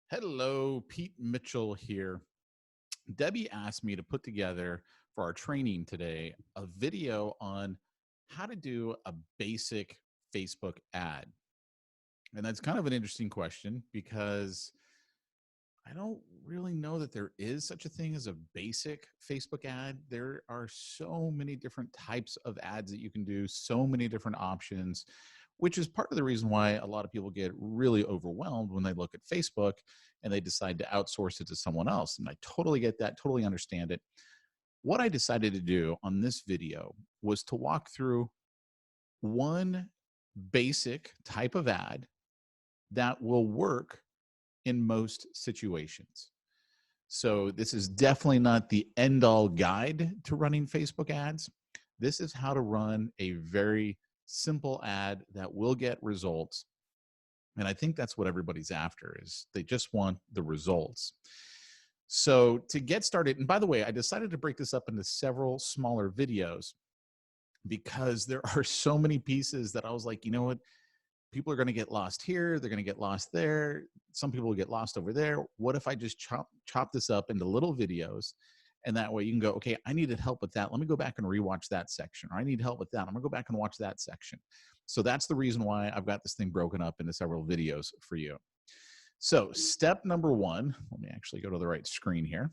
Hello, Pete Mitchell here. Debbie asked me to put together for our training today a video on how to do a basic Facebook ad. And that's kind of an interesting question because I don't really know that there is such a thing as a basic Facebook ad. There are so many different types of ads that you can do, so many different options, which is part of the reason why a lot of people get really overwhelmed when they look at Facebook and they decide to outsource it to someone else. And I totally get that, totally understand it. What I decided to do on this video was to walk through one basic type of ad that will work in most situations. So this is definitely not the end all guide to running Facebook ads. This is how to run a very simple ad that will get results. And I think that's what everybody's after, is they just want the results. So to get started, and by the way, I decided to break this up into several smaller videos because there are so many pieces that I was like, you know what? People are going to get lost here. They're going to get lost there. Some people will get lost over there. What if I just chop this up into little videos? And that way you can go, okay, I needed help with that. Let me go back and rewatch that section. Or I need help with that. I'm going to go back and watch that section. So that's the reason why I've got this thing broken up into several videos for you. So step number one, let me actually go to the right screen here.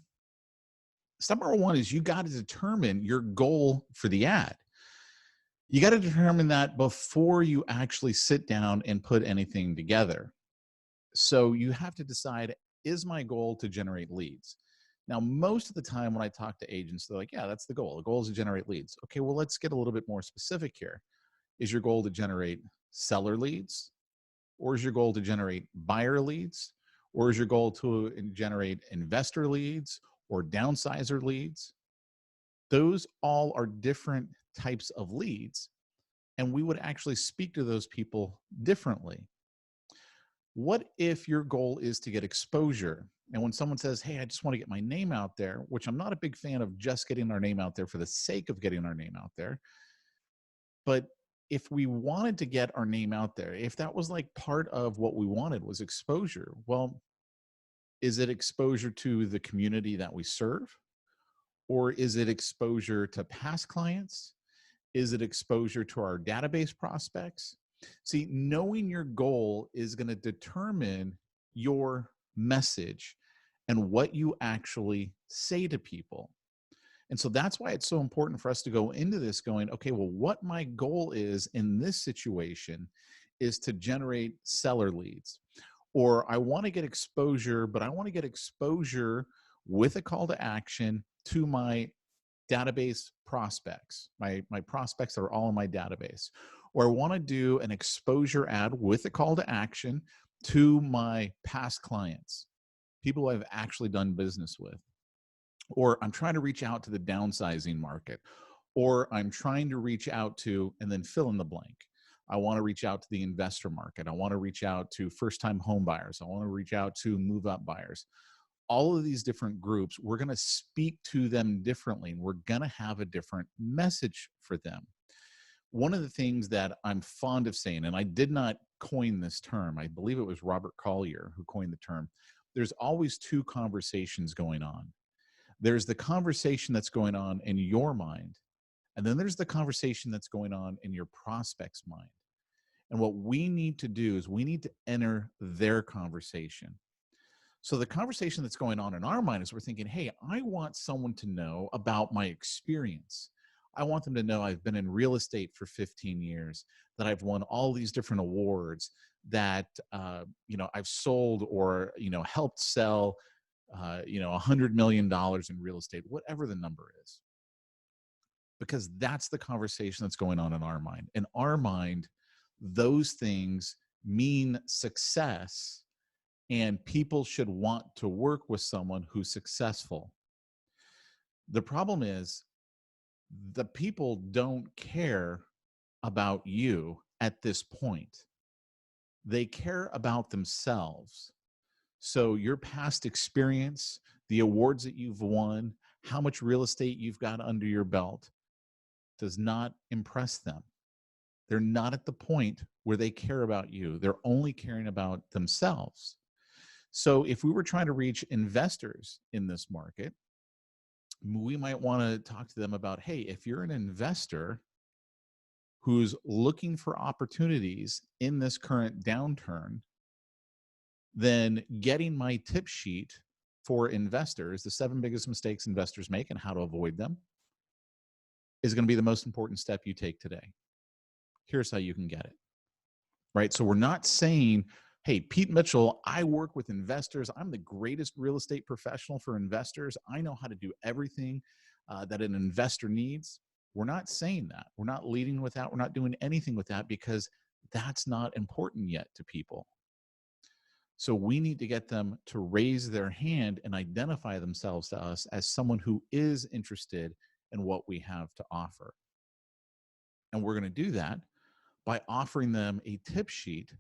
Step number one is you got to determine your goal for the ad. You got to determine that before you actually sit down and put anything together. So you have to decide, is my goal to generate leads? Now, most of the time when I talk to agents, they're like, yeah, that's the goal. The goal is to generate leads. Okay, well, let's get a little bit more specific here. Is your goal to generate seller leads? Or is your goal to generate buyer leads? Or is your goal to generate investor leads or downsizer leads? Those all are different types of leads, and we would actually speak to those people differently. What if your goal is to get exposure? And when someone says, hey, I just want to get my name out there, which I'm not a big fan of just getting our name out there for the sake of getting our name out there. But if we wanted to get our name out there, if that was like part of what we wanted was exposure, well, is it exposure to the community that we serve? Or is it exposure to past clients? Is it exposure to our database prospects? See, knowing your goal is going to determine your message and what you actually say to people. And so that's why it's so important for us to go into this going, okay, well, what my goal is in this situation is to generate seller leads. Or I want to get exposure, but I want to get exposure with a call to action to my database prospects, my prospects that are all in my database. Or I want to do an exposure ad with a call to action to my past clients, people I've actually done business with. Or I'm trying to reach out to the downsizing market, or I'm trying to reach out to, and then fill in the blank. I want to reach out to the investor market. I want to reach out to first-time home buyers. I want to reach out to move-up buyers. All of these different groups, we're going to speak to them differently, and we're going to have a different message for them. One of the things that I'm fond of saying, and I did not coin this term, I believe it was Robert Collier who coined the term, there's always two conversations going on. There's the conversation that's going on in your mind, and then there's the conversation that's going on in your prospect's mind. And what we need to do is we need to enter their conversation. So the conversation that's going on in our mind is we're thinking, hey, I want someone to know about my experience. I want them to know I've been in real estate for 15 years, that I've won all these different awards, that I've sold or helped sell $100 million in real estate, whatever the number is. Because that's the conversation that's going on in our mind. In our mind, those things mean success, and people should want to work with someone who's successful. The problem is the people don't care about you at this point. They care about themselves. So your past experience, the awards that you've won, how much real estate you've got under your belt does not impress them. They're not at the point where they care about you. They're only caring about themselves. So if we were trying to reach investors in this market, we might want to talk to them about, hey, if you're an investor who's looking for opportunities in this current downturn, then getting my tip sheet for investors, the 7 biggest mistakes investors make and how to avoid them, is going to be the most important step you take today. Here's how you can get it. Right? So we're not saying, hey, Pete Mitchell, I work with investors. I'm the greatest real estate professional for investors. I know how to do everything that an investor needs. We're not saying that. We're not leading with that. We're not doing anything with that because that's not important yet to people. So we need to get them to raise their hand and identify themselves to us as someone who is interested in what we have to offer. And we're going to do that by offering them a tip sheet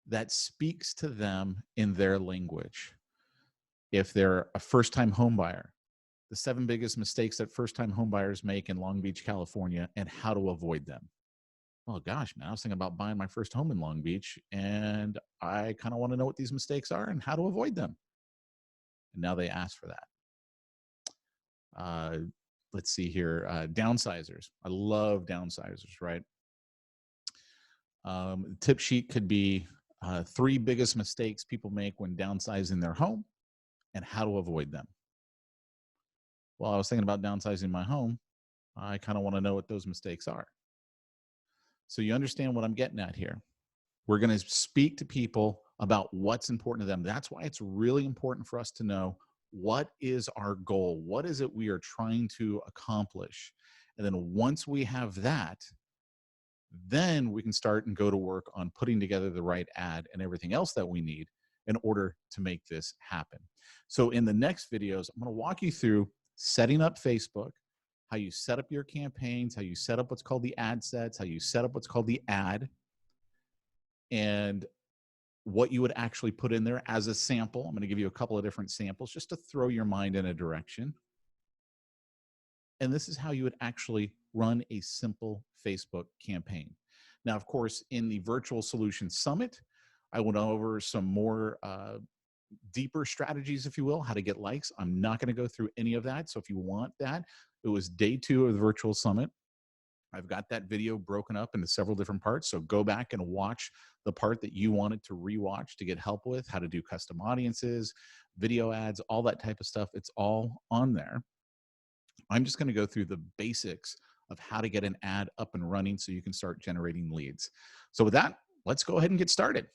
that speaks to them in their language. If they're a first-time home buyer, the 7 biggest mistakes that first-time home buyers make in Long Beach, California, and how to avoid them. Oh gosh, man, I was thinking about buying my first home in Long Beach, and I kind of want to know what these mistakes are and how to avoid them. And now they ask for that. Let's see here, downsizers. I love downsizers, right? Tip sheet could be 3 biggest mistakes people make when downsizing their home and how to avoid them. Well, I was thinking about downsizing my home. I kind of want to know what those mistakes are. So you understand what I'm getting at here. We're going to speak to people about what's important to them. That's why it's really important for us to know what is our goal? What is it we are trying to accomplish? And then once we have that, then we can start and go to work on putting together the right ad and everything else that we need in order to make this happen. So in the next videos, I'm going to walk you through setting up Facebook, how you set up your campaigns, how you set up what's called the ad sets, how you set up what's called the ad, and what you would actually put in there as a sample. I'm going to give you a couple of different samples just to throw your mind in a direction. And this is how you would actually run a simple Facebook campaign. Now, of course, in the Virtual Solutions Summit, I went over some more deeper strategies, if you will, how to get likes. I'm not going to go through any of that. So if you want that, it was day 2 of the Virtual Summit. I've got that video broken up into several different parts. So go back and watch the part that you wanted to rewatch to get help with, how to do custom audiences, video ads, all that type of stuff. It's all on there. I'm just going to go through the basics of how to get an ad up and running so you can start generating leads. So with that, let's go ahead and get started.